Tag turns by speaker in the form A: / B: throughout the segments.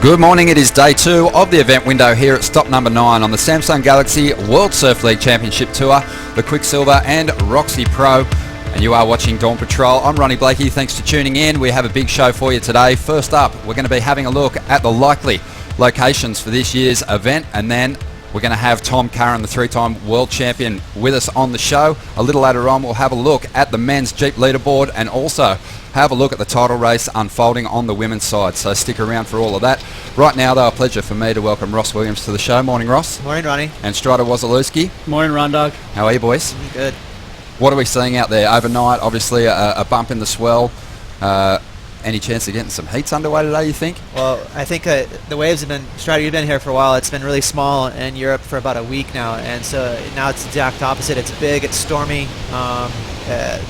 A: Good morning, it is day 2 of the event window here at stop number 9 on the Samsung Galaxy World Surf League Championship Tour, the Quiksilver and Roxy Pro. And you are watching Dawn Patrol. I'm Ronnie Blakey, thanks for tuning in. We have a big show for you today. First up, we're going to be having a look at the likely locations for this year's event, and then we're going to have Tom Curren, the 3-time world champion, with us on the show. A little later on, we'll have a look at the men's Jeep leaderboard and also have a look at the title race unfolding on the women's side. So stick around for all of that. Right now, though, a pleasure for me to welcome Ross Williams to the show. Morning, Ross.
B: Morning, Ronnie.
A: And Strider Wazalewski.
C: Morning, Ron Dog.
A: How are you, boys?
B: Good.
A: What are we seeing out there? Overnight, obviously, a bump in the swell. Any chance of getting some heats underway today, you think?
B: Well, I think the waves have been, Strider, you've been here for a while. It's been really small in Europe for about a week now, and so now it's the exact opposite. It's big, it's stormy.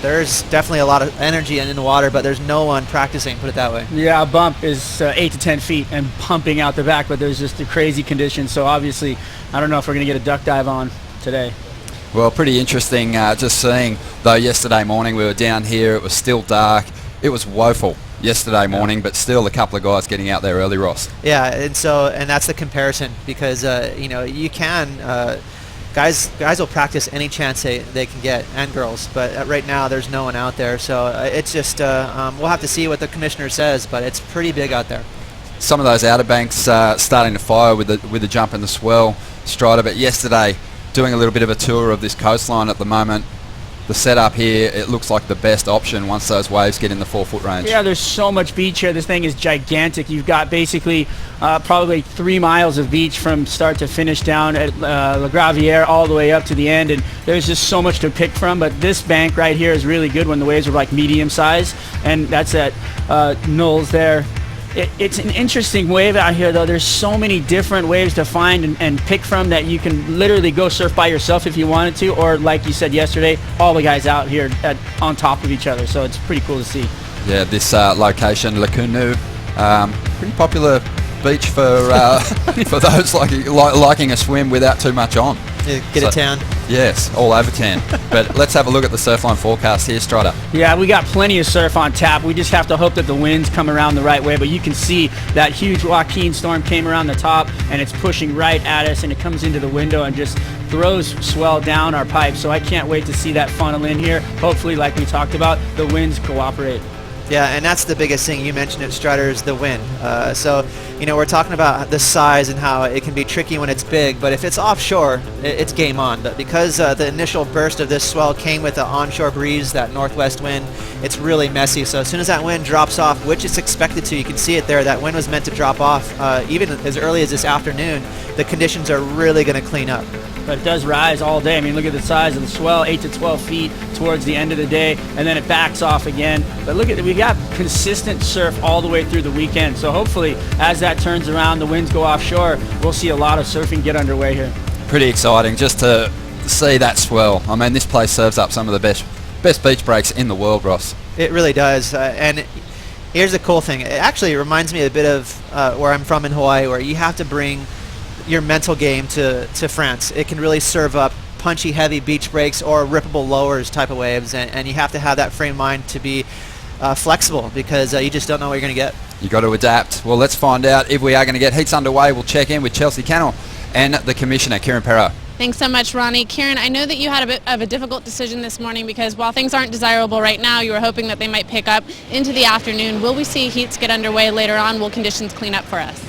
B: There's definitely a lot of energy in the water, but there's no one practicing, put it that way.
C: Yeah, a bump is 8 to 10 feet and pumping out the back, but there's just a crazy condition. So obviously, I don't know if we're going to get a duck dive on today.
A: Well, pretty interesting just seeing, though, yesterday morning we were down here, it was still dark, it was woeful yesterday morning, but still a couple of guys getting out there early, Ross.
B: Yeah, and that's the comparison, because you can guys will practice any chance they can get, and girls, but right now there's no one out there, so it's just we'll have to see what the commissioner says, but it's pretty big out there.
A: Some of those outer banks starting to fire with the jump in the swell, Strider, but yesterday doing a little bit of a tour of this coastline at the moment. The setup here, it looks like the best option once those waves get in the 4-foot range.
C: Yeah, there's so much beach here. This thing is gigantic. You've got basically probably 3 miles of beach from start to finish down at La Gravière all the way up to the end, and there's just so much to pick from. But this bank right here is really good when the waves are like medium size, and that's at Knowles there. It's an interesting wave out here, though. There's so many different waves to find and pick from that you can literally go surf by yourself if you wanted to, or like you said yesterday, all the guys out here on top of each other. So it's pretty cool to see.
A: Yeah, this location, La Cunu, pretty popular beach for for those liking a swim without too much on.
B: Yeah, get a tan.
A: Yes, all over tan. But let's have a look at the Surfline forecast here, Strider.
C: Yeah, we got plenty of surf on tap. We just have to hope that the winds come around the right way. But you can see that huge Joaquin storm came around the top, and it's pushing right at us, and it comes into the window and just throws swell down our pipe. So I can't wait to see that funnel in here. Hopefully, like we talked about, the winds cooperate.
B: Yeah, and that's the biggest thing. You mentioned it, Strider, is the wind. So, we're talking about the size and how it can be tricky when it's big, but if it's offshore, it's game on. But because the initial burst of this swell came with the onshore breeze, that northwest wind, it's really messy. So as soon as that wind drops off, which it's expected to, you can see it there, that wind was meant to drop off even as early as this afternoon, the conditions are really going to clean up.
C: But it does rise all day. I mean, look at the size of the swell, 8 to 12 feet towards the end of the day, and then it backs off again. But look at it, we got consistent surf all the way through the weekend. So hopefully, as that turns around, the winds go offshore, we'll see a lot of surfing get underway here.
A: Pretty exciting just to see that swell. I mean, this place serves up some of the best beach breaks in the world, Ross.
B: It really does. And here's the cool thing. It actually reminds me a bit of where I'm from in Hawaii, where you have to bring your mental game to France. It can really serve up punchy, heavy beach breaks or rippable lowers type of waves, and you have to have that frame of mind to be flexible, because you just don't know what you're going to get.
A: You got to adapt. Well, let's find out if we are going to get heats underway. We'll check in with Chelsea Cannell and the Commissioner, Kieran Perro.
D: Thanks so much, Ronnie. Kieran, I know that you had a bit of a difficult decision this morning, because while things aren't desirable right now, you were hoping that they might pick up into the afternoon. Will we see heats get underway later on? Will conditions clean up for us?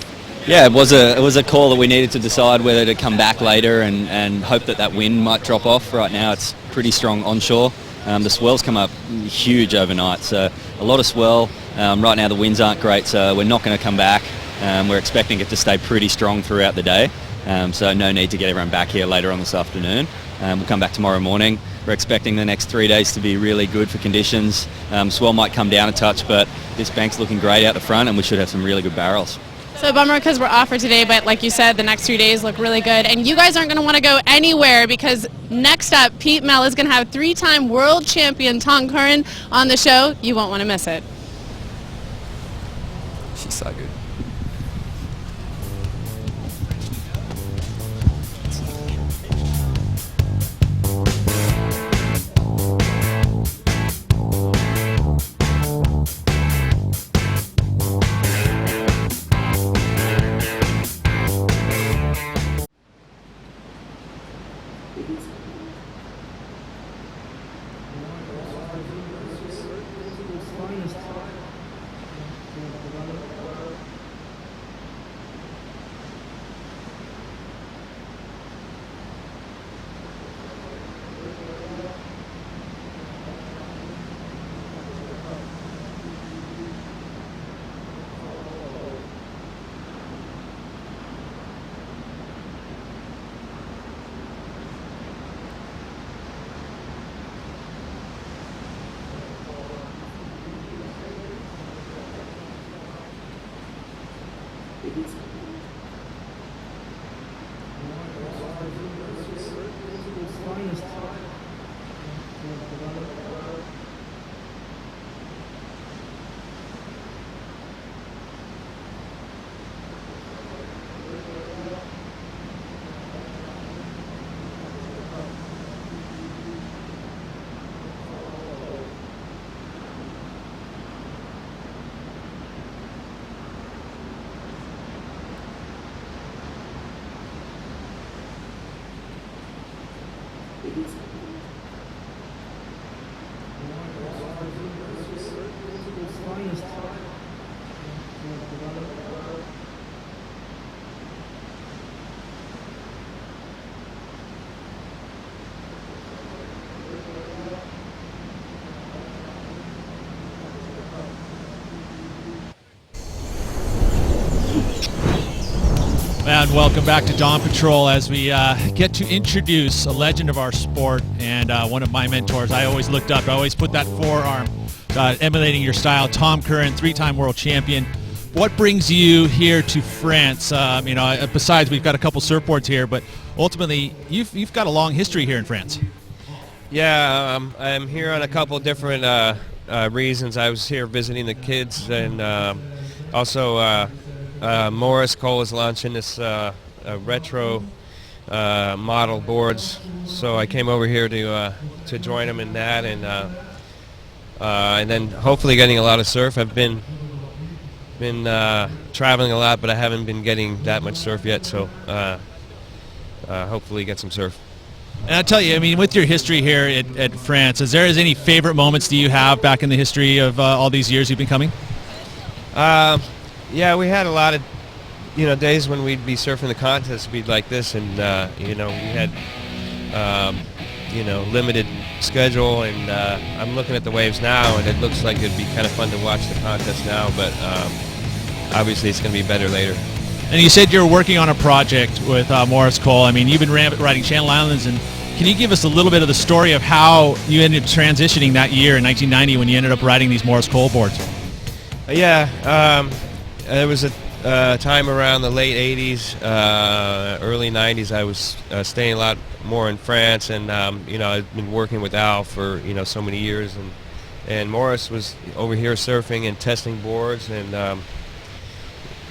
E: Yeah, it was a call that we needed to decide whether to come back later and hope that wind might drop off. Right now it's pretty strong onshore. The swells come up huge overnight, so a lot of swell. Right now the winds aren't great, so we're not going to come back. We're expecting it to stay pretty strong throughout the day, so no need to get everyone back here later on this afternoon. We'll come back tomorrow morning. We're expecting the next 3 days to be really good for conditions. Swell might come down a touch, but this bank's looking great out the front, and we should have some really good barrels.
D: So bummer, because we're off for today, but like you said, the next 3 days look really good. And you guys aren't going to want to go anywhere, because next up, Pete Mel is going to have 3-time world champion Tom Curren on the show. You won't want to miss it.
A: She's so good.
F: And welcome back to Dawn Patrol as we get to introduce a legend of our sport and one of my mentors. I always looked up. I always put that forearm emulating your style. Tom Curren, 3-time world champion. What brings you here to France? Besides we've got a couple surfboards here, but ultimately you've got a long history here in France.
G: Yeah, I'm here on a couple different reasons. I was here visiting the kids, and also Morris Cole is launching this retro model boards, so I came over here to join them in that, and then hopefully getting a lot of surf. I've been traveling a lot, but I haven't been getting that much surf yet, so hopefully get some surf.
F: And I'll tell you, I mean, with your history here at France, is there any favorite moments do you have back in the history of all these years you've been coming?
G: Yeah, we had a lot of, days when we'd be surfing the contest, we'd like this, and, we had, limited schedule, and I'm looking at the waves now, and it looks like it'd be kind of fun to watch the contest now, but obviously it's going to be better later.
F: And you said you're working on a project with Morris Cole. I mean, you've been riding Channel Islands, and can you give us a little bit of the story of how you ended up transitioning that year in 1990 when you ended up riding these Morris Cole boards?
G: Yeah, there was a time around the late 80s, early 90s. I was staying a lot more in France, and I've been working with Al for so many years, and Morris was over here surfing and testing boards, and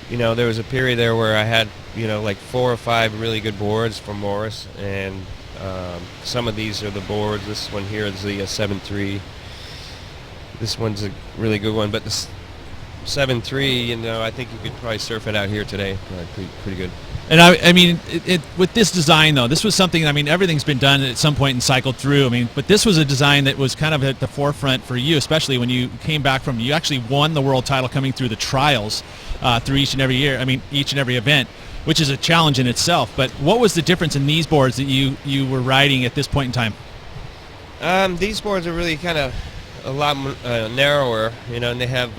G: there was a period there where I had like 4 or 5 really good boards from Morris, and some of these are the boards. This one here is the 7.3. This one's a really good one, but this 7.3, I think you could probably surf it out here today. Pretty good.
F: And I mean, with this design though, this was something. I mean, everything's been done at some point and cycled through. I mean, but this was a design that was kind of at the forefront for you, especially when you came back from. You actually won the world title coming through the trials through each and every year. I mean, each and every event, which is a challenge in itself. But what was the difference in these boards that you were riding at this point in
G: time? These boards are really kind of a lot narrower, and they have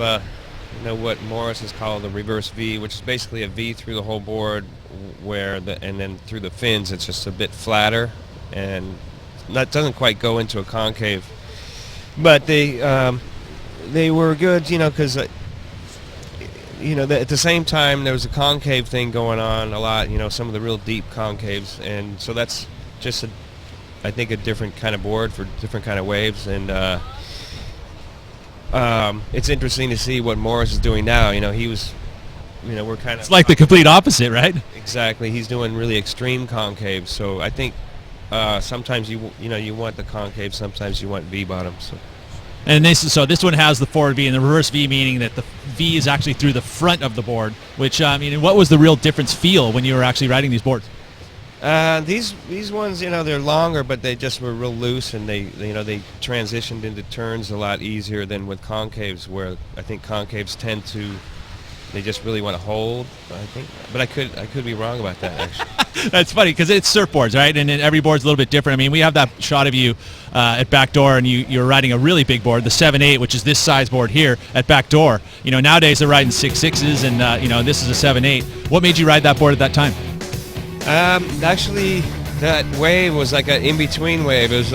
G: what Morris has called the reverse V, which is basically a V through the whole board, and then through the fins it's just a bit flatter, and that doesn't quite go into a concave. But they were good, because at the same time there was a concave thing going on a lot, some of the real deep concaves, and so that's just I think a different kind of board for different kind of waves, and it's interesting to see what Morris is doing now. He was, we're kind of...
F: It's like the complete opposite, right?
G: Exactly. He's doing really extreme concaves. So I think sometimes you want the concave, sometimes you want V bottoms. So.
F: And this one has the forward V and the reverse V, meaning that the V is actually through the front of the board. Which what was the real difference feel when you were actually riding these boards?
G: These ones, they're longer, but they just were real loose, and they transitioned into turns a lot easier than with concaves, where I think concaves they just really want to hold, I think. But I could be wrong about that, actually.
F: That's funny, because it's surfboards, right? And then every board's a little bit different. I mean, we have that shot of you at Backdoor, and you're riding a really big board, the 7.8, which is this size board here at Backdoor. Nowadays they're riding 6.6s, and this is a 7.8. What made you ride that board at that time?
G: Actually, that wave was like an in-between wave. It was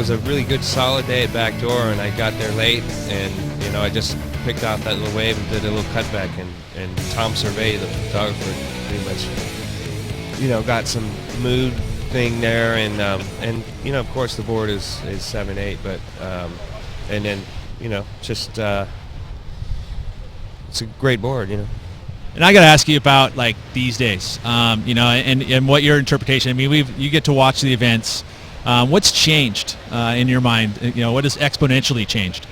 G: a really good solid day at Backdoor, and I got there late, and I just picked out that little wave and did a little cutback, and Tom Survey, the photographer, pretty much, got some mood thing there, and of course the board is 7/8, but and then just it's a great board,
F: And I got to ask you about like these days, and what your interpretation. I mean, you get to watch the events. What's changed in your mind? What has exponentially changed?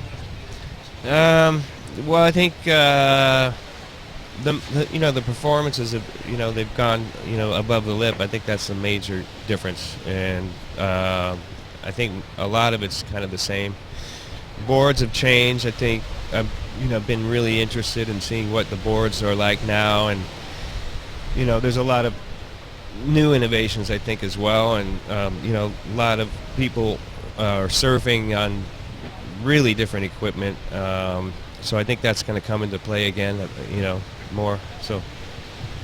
G: Well, I think the performances have they've gone above the lip. I think that's a major difference, and I think a lot of it's kind of the same. Boards have changed. I think I've been really interested in seeing what the boards are like now, and there's a lot of new innovations I think as well, and a lot of people are surfing on really different equipment, so I think that's going to come into play again, more so.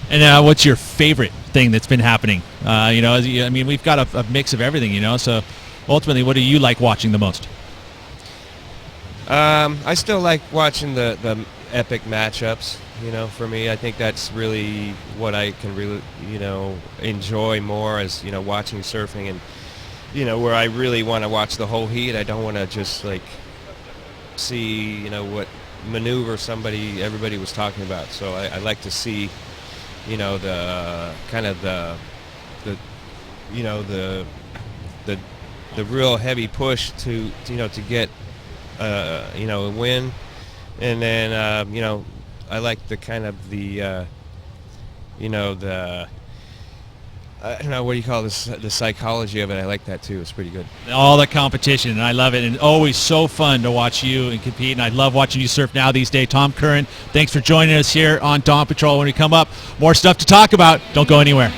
F: And what's your favorite thing that's been happening? We've got a mix of everything, so ultimately what do you like watching the most?
G: I still like watching the epic matchups. For me, I think that's really what I can really, enjoy more, as watching surfing, and where I really want to watch the whole heat. I don't want to just like see what maneuver everybody was talking about. So I like to see the kind of the real heavy push to get a win, and then I like the kind of the I don't know, what do you call this, the psychology of it. I like that too. It's pretty good.
F: All the competition, and I love it, and always so fun to watch you and compete, and I love watching you surf now these days. Tom Curren, thanks for joining us here on Dawn Patrol. When we come up, more stuff to talk about. Don't go anywhere.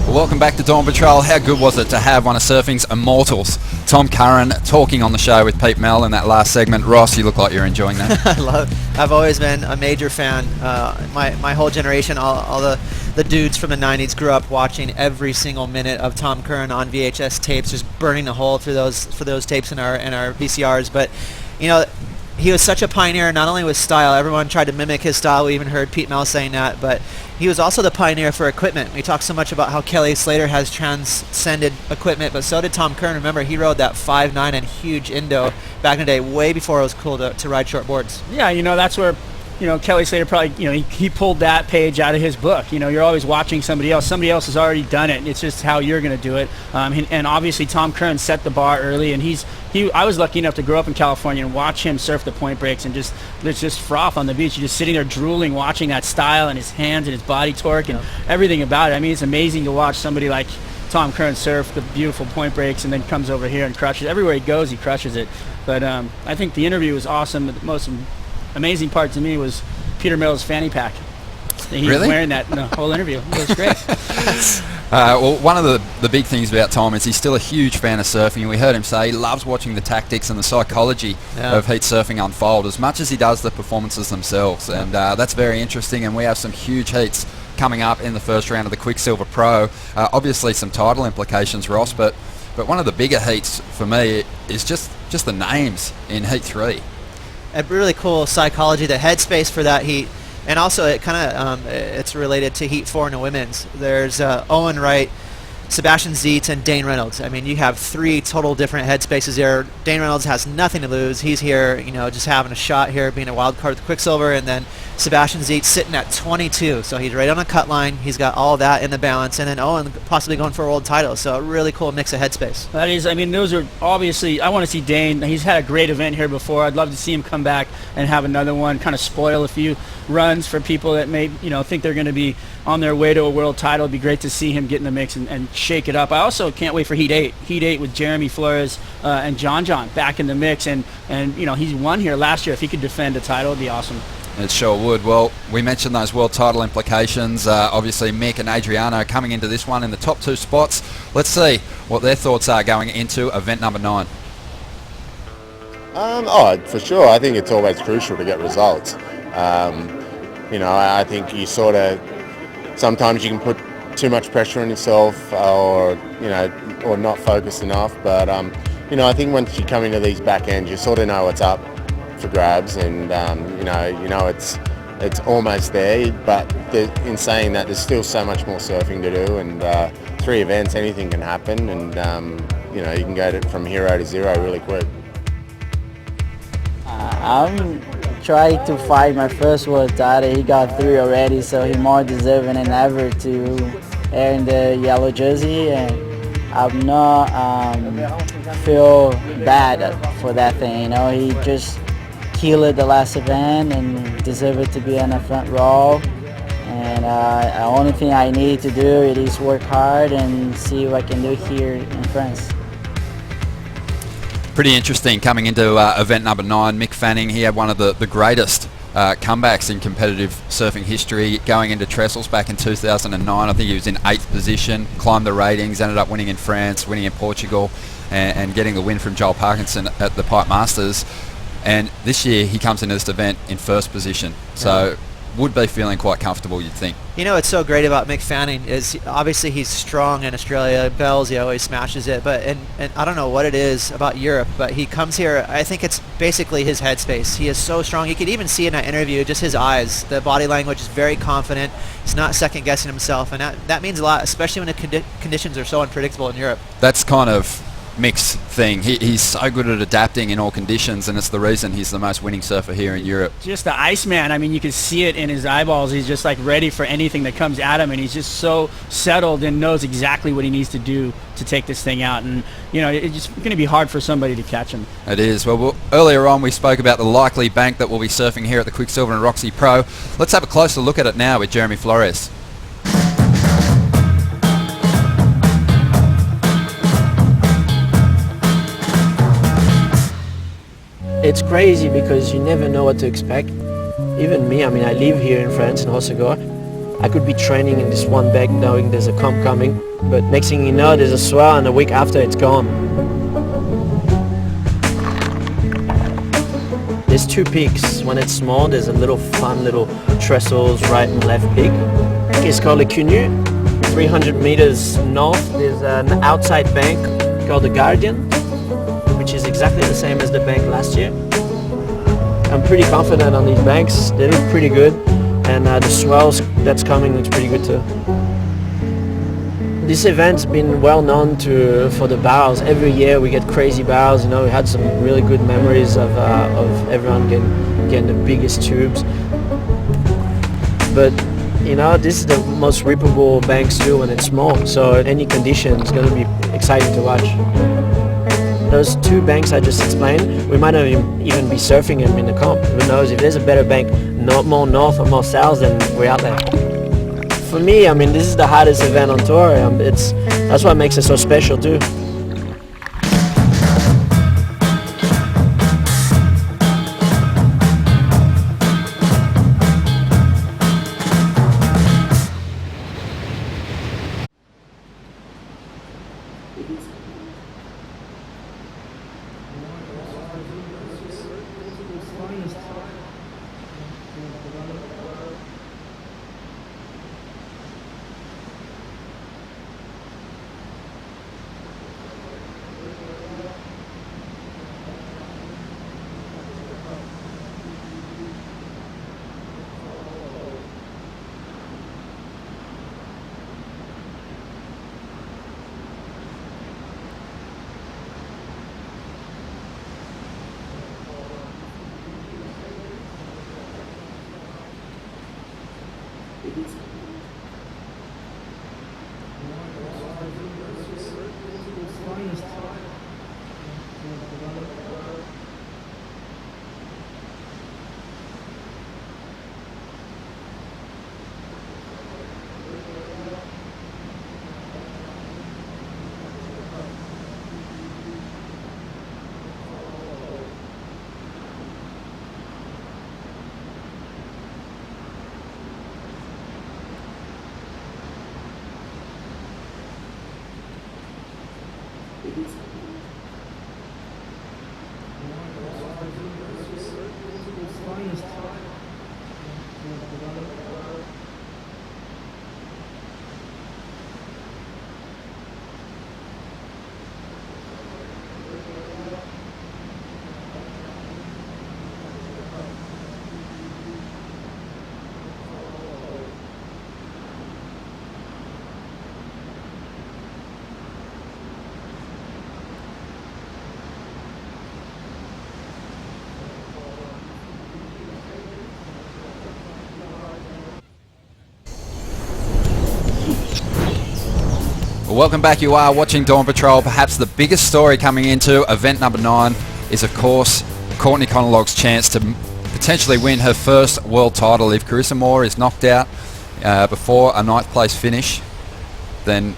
A: Welcome back to Dawn Patrol. How good was it to have one of surfing's immortals, Tom Curren, talking on the show with Pete Mel in that last segment? Ross, you look like you're enjoying that.
B: I've always been a major fan. My whole generation, all the dudes from the 90s grew up watching every single minute of Tom Curren on VHS tapes, just burning a hole through those tapes in our VCRs. But he was such a pioneer, not only with style. Everyone tried to mimic his style. We even heard Pete Mel saying that, but he was also the pioneer for equipment. We talk so much about how Kelly Slater has transcended equipment, but so did Tom Curren. Remember, he rode that 5.9 and huge Indo back in the day, way before it was cool to ride short boards.
C: Yeah, that's where Kelly Slater probably, he pulled that page out of his book. You're always watching somebody else. Somebody else has already done it. It's just how you're going to do it. And obviously Tom Curren set the bar early, and I was lucky enough to grow up in California and watch him surf the point breaks and just froth on the beach. You're just sitting there drooling, watching that style and his hands and his body torque and everything about it. I mean, it's amazing to watch somebody like Tom Curren surf the beautiful point breaks and then comes over here and crushes. Everywhere he goes, he crushes it. But I think the interview was awesome. The most amazing part to me was Peter Mills' fanny pack. He was wearing that in the whole interview. It was great.
A: Well, one of the big things about Tom is he's still a huge fan of surfing. We heard him say he loves watching the tactics and the psychology of heat surfing unfold as much as he does the performances themselves. And that's very interesting. And we have some huge heats coming up in the first round of the Quiksilver Pro. Obviously some title implications, Ross, but one of the bigger heats for me is just the names in Heat 3.
B: A really cool psychology, the headspace for that heat, and also it kind of it's related to Heat 4 in the women's. There's Owen Wright, Sebastian Zietz, and Dane Reynolds. I mean, you have 3 total different headspaces there. Dane Reynolds has nothing to lose. He's here, just having a shot here, being a wild card with Quiksilver, and then Sebastian Zietz sitting at 22, so he's right on the cut line. He's got all that in the balance, and then Owen possibly going for a world title. So a really cool mix of headspace.
C: That is, I mean, those are obviously. I want to see Dane. He's had a great event here before. I'd love to see him come back and have another one, kind of spoil a few runs for people that may, think they're going to be on their way to a world title. It'd be great to see him get in the mix and shake it up. I also can't wait for Heat 8. Heat 8 with Jeremy Flores and John back in the mix, and he's won here last year. If he could defend a title, it'd be awesome.
A: It sure would. Well, we mentioned those world title implications. Obviously, Mick and Adriano coming into this one in the top 2 spots. Let's see what their thoughts are going into event number 9.
H: For sure. I think it's always crucial to get results. I think you sometimes you can put too much pressure on yourself or not focus enough. But, I think once you come into these back ends, you sort of know what's up for grabs, and it's almost there, but in saying that, there's still so much more surfing to do, and 3 events, anything can happen, and you can go from hero to zero really quick.
I: I'm trying to fight my first world title. He got 3 already, so he's more deserving than ever to earn the yellow jersey, and I'm not feel bad for that thing. He just killed the last event and deserved to be in the front row. And the only thing I need to do is work hard and see what I can do here in France.
A: Pretty interesting coming into event number 9. Mick Fanning, he had one of the greatest comebacks in competitive surfing history, going into Trestles back in 2009. I think he was in 8th position, climbed the ratings, ended up winning in France, winning in Portugal, and getting the win from Joel Parkinson at the Pipe Masters. And this year he comes into this event in 1st position, so would be feeling quite comfortable, you'd think.
B: What's so great about Mick Fanning is obviously he's strong in Australia. Bells, he always smashes it, but and I don't know what it is about Europe, but he comes here. I think it's basically his headspace. He is so strong. You could even see in that interview just his eyes. The body language is very confident. He's not second guessing himself, and that means a lot, especially when the conditions are so unpredictable in Europe.
A: That's kind of Mick's thing. He's so good at adapting in all conditions, and it's the reason he's the most winning surfer here in Europe.
C: Just the Iceman. I mean, you can see it in his eyeballs. He's just like ready for anything that comes at him, and he's just so settled and knows exactly what he needs to do to take this thing out. And it's just going to be hard for somebody to catch him.
A: It is. Well, earlier on we spoke about the likely bank that will be surfing here at the Quiksilver and Roxy Pro. Let's have a closer look at it now with Jeremy Flores.
J: It's crazy because you never know what to expect. Even me, I live here in France, in Hossegor. I could be training in this one bank knowing there's a comp coming, but next thing you know, there's a swell, and a week after it's gone. There's 2 peaks. When it's small, there's a little fun little trestles right and left peak. It's called a Cunu. 300 meters north, there's an outside bank called the Guardian, which is exactly the same as the bank last year. I'm pretty confident on these banks. They look pretty good, and the swells that's coming looks pretty good too. This event's been well known for the barrels. Every year we get crazy barrels. We had some really good memories of everyone getting the biggest tubes. but you know, this is the most rippable banks too when it's small. So any condition is going to be exciting to watch. Those two banks I just explained, we might not even be surfing them in the comp. Who knows? If there's a better bank, not more north or more south, then we're out there. For me, I mean, this is the hardest event on tour. That's what makes it so special too.
A: Welcome back. You are watching Dawn Patrol. Perhaps the biggest story coming into event number 9 is, of course, Courtney Conalog's chance to potentially win her first world title. If Carissa Moore is knocked out before a 9th place finish, then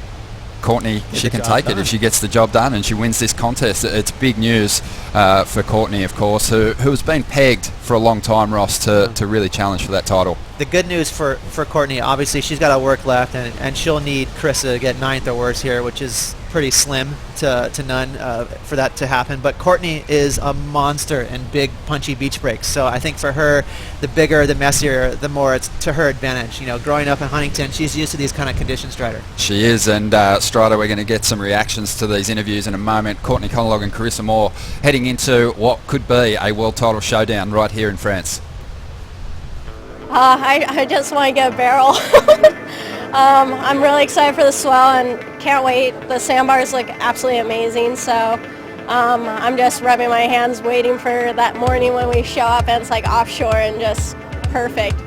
A: Courtney, she can take it if she gets the job done and she wins this contest. It's big news for Courtney, of course, who has been pegged for a long time, Ross, to really challenge for that title.
B: The good news for Courtney, obviously she's got to work left, and she'll need Carissa to get 9th or worse here, which is pretty slim to none for that to happen. But Courtney is a monster in big, punchy beach breaks. So I think for her, the bigger, the messier, the more it's to her advantage. You know, growing up in Huntington, she's used to these kind of conditions, Strider.
A: She is, and Strider, we're going to get some reactions to these interviews in a moment. Courtney Conalog and Carissa Moore heading into what could be a world title showdown right here in France.
K: I just want to get a barrel. I'm really excited for the swell and can't wait. The sandbars look absolutely amazing, so I'm just rubbing my hands waiting for that morning when we show up and it's like offshore and just perfect.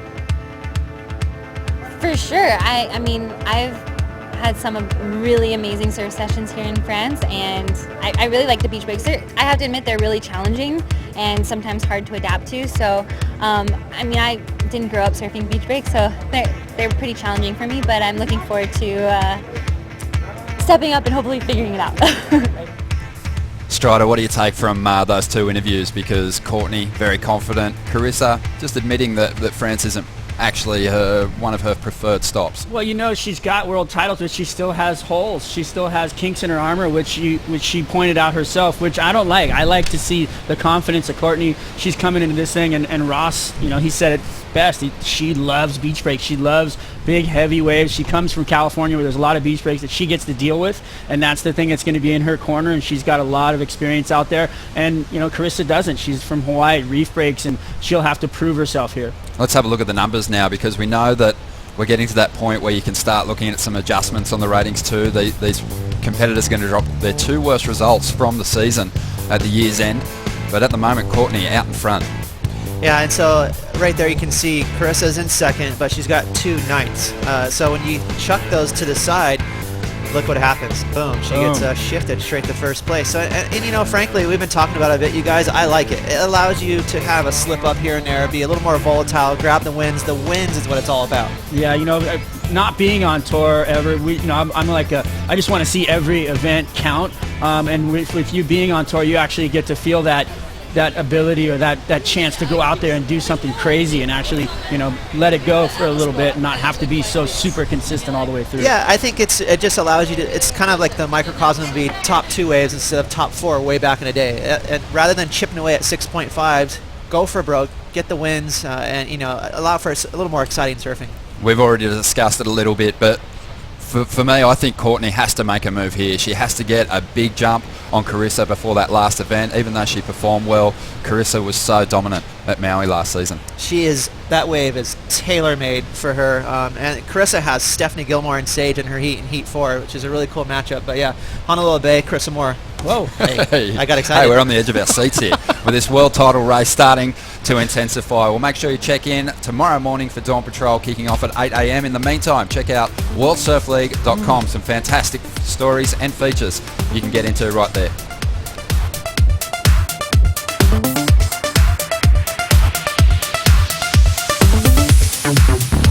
L: For sure. I mean, I've had some really amazing surf sessions here in France, and I really like the beach breaks. I have to admit they're really challenging and sometimes hard to adapt to. So, I mean, I didn't grow up surfing beach breaks, so they're pretty challenging for me, but I'm looking forward to stepping up and hopefully figuring it out.
A: Strider, what do you take from those two interviews? Because Courtney, very confident. Carissa, just admitting that France isn't actually one of her preferred stops.
C: Well, you know, she's got world titles, but she still has holes. She still has kinks in her armor, which she pointed out herself, which I don't like. I like to see the confidence of Courtney. She's coming into this thing, and Ross, you know, he said it best. She loves beach breaks. She loves big, heavy waves. She comes from California where there's a lot of beach breaks that she gets to deal with, and that's the thing that's going to be in her corner, and she's got a lot of experience out there. And, you know, Carissa doesn't. She's from Hawaii, reef breaks, and she'll have to prove herself here.
A: Let's have a look at the numbers now, because we know that we're getting to that point where you can start looking at some adjustments on the ratings too. These competitors are going to drop their 2 worst results from the season at the year's end. But at the moment, Courtney out in front.
B: Yeah, and so right there you can see Carissa's in second, but she's got 2 ninths. So when you chuck those to the side, look what happens. Boom. She gets shifted straight to first place. So, and you know, frankly, we've been talking about it a bit, you guys. I like it. It allows you to have a slip up here and there, be a little more volatile, grab the wins. The wins is what it's all about.
C: Yeah, you know, not being on tour ever, I'm like I just want to see every event count. And with you being on tour, you actually get to feel that ability or that chance to go out there and do something crazy and actually, you know, let it go for a little bit and not have to be so super consistent all the way through.
B: Yeah, I think it just allows you to, it's kind of like the microcosm of the top 2 waves instead of top 4 way back in the day. And rather than chipping away at 6.5s, go for broke, get the wins, and, you know, allow for a little more exciting surfing.
A: We've already discussed it a little bit, but for me, I think Courtney has to make a move here. She has to get a big jump on Carissa before that last event. Even though she performed well, Carissa was so dominant at Maui last season.
B: That wave is tailor-made for her. And Carissa has Stephanie Gilmore and Sage in her heat in Heat 4, which is a really cool matchup. But yeah, Honolulu Bay, Carissa Moore. Whoa, hey, I got excited.
A: Hey, we're on the edge of our seats here with this world title race starting to intensify. Well, make sure you check in tomorrow morning for Dawn Patrol kicking off at 8 a.m. In the meantime, check out worldsurfleague.com. Some fantastic stories and features you can get into right there.